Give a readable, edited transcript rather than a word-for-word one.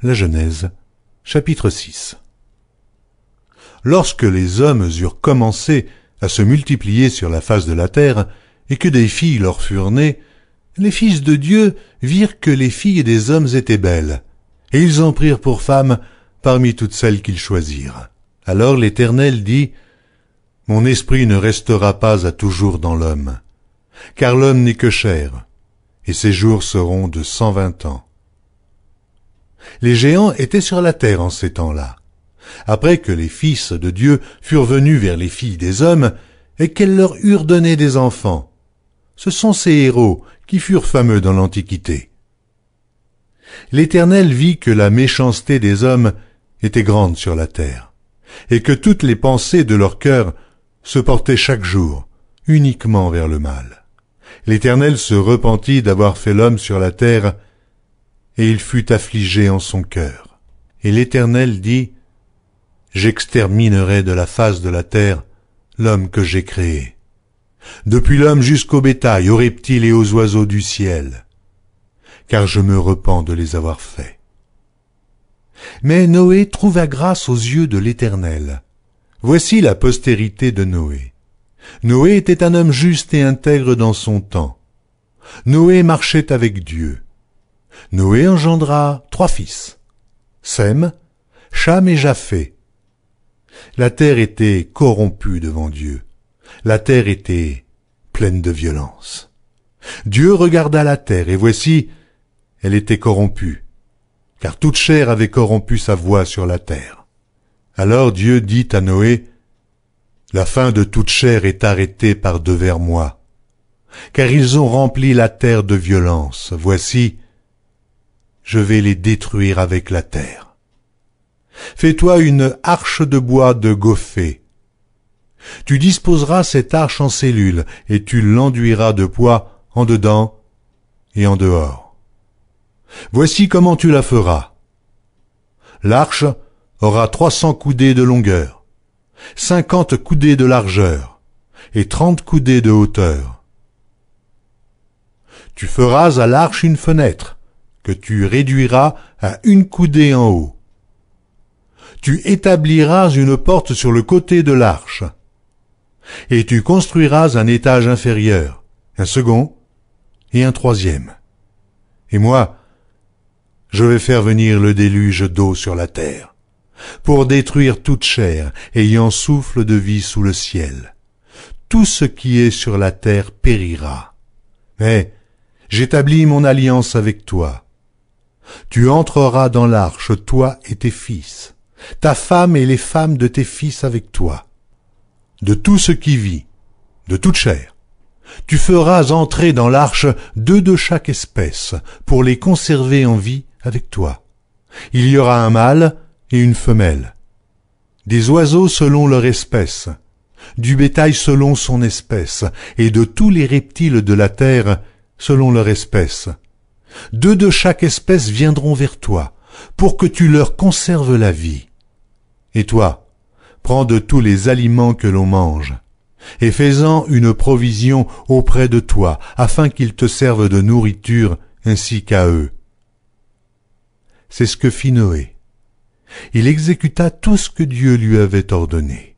La Genèse, chapitre 6. Lorsque les hommes eurent commencé à se multiplier sur la face de la terre, et que des filles leur furent nées, les fils de Dieu virent que les filles des hommes étaient belles, et ils en prirent pour femmes parmi toutes celles qu'ils choisirent. Alors l'Éternel dit, « Mon esprit ne restera pas à toujours dans l'homme, car l'homme n'est que chair, et ses jours seront de 120 ans. » Les géants étaient sur la terre en ces temps-là, après que les fils de Dieu furent venus vers les filles des hommes, et qu'elles leur eurent donné des enfants. Ce sont ces héros qui furent fameux dans l'Antiquité. L'Éternel vit que la méchanceté des hommes était grande sur la terre, et que toutes les pensées de leur cœur se portaient chaque jour uniquement vers le mal. L'Éternel se repentit d'avoir fait l'homme sur la terre, et il fut affligé en son cœur. Et l'Éternel dit, « J'exterminerai de la face de la terre l'homme que j'ai créé, depuis l'homme jusqu'au bétail, aux reptiles et aux oiseaux du ciel, car je me repens de les avoir faits. » Mais Noé trouva grâce aux yeux de l'Éternel. Voici la postérité de Noé. Noé était un homme juste et intègre dans son temps. Noé marchait avec Dieu. Noé engendra 3 fils, Sem, Cham et Japheth. La terre était corrompue devant Dieu. La terre était pleine de violence. Dieu regarda la terre, et voici, elle était corrompue, car toute chair avait corrompu sa voie sur la terre. Alors Dieu dit à Noé, « La fin de toute chair est arrêtée par devers moi, car ils ont rempli la terre de violence. Voici, je vais les détruire avec la terre. Fais-toi une arche de bois de gophée. Tu disposeras cette arche en cellules, et tu l'enduiras de poix en dedans et en dehors. Voici comment tu la feras. L'arche aura 300 coudées de longueur, 50 coudées de largeur, et 30 coudées de hauteur. Tu feras à l'arche une fenêtre, que tu réduiras à 1 coudée en haut. Tu établiras une porte sur le côté de l'arche, et tu construiras un étage inférieur, un second et un 3e. Et moi, je vais faire venir le déluge d'eau sur la terre, pour détruire toute chair ayant souffle de vie sous le ciel. Tout ce qui est sur la terre périra. Mais j'établis mon alliance avec toi. Tu entreras dans l'arche, toi et tes fils, ta femme et les femmes de tes fils avec toi. De tout ce qui vit, de toute chair, tu feras entrer dans l'arche 2 de chaque espèce, pour les conserver en vie avec toi. Il y aura un mâle et une femelle, des oiseaux selon leur espèce, du bétail selon son espèce, et de tous les reptiles de la terre selon leur espèce. 2 de chaque espèce viendront vers toi, pour que tu leur conserves la vie. Et toi, prends de tous les aliments que l'on mange, et fais-en une provision auprès de toi, afin qu'ils te servent de nourriture ainsi qu'à eux. C'est ce que fit Noé. Il exécuta tout ce que Dieu lui avait ordonné.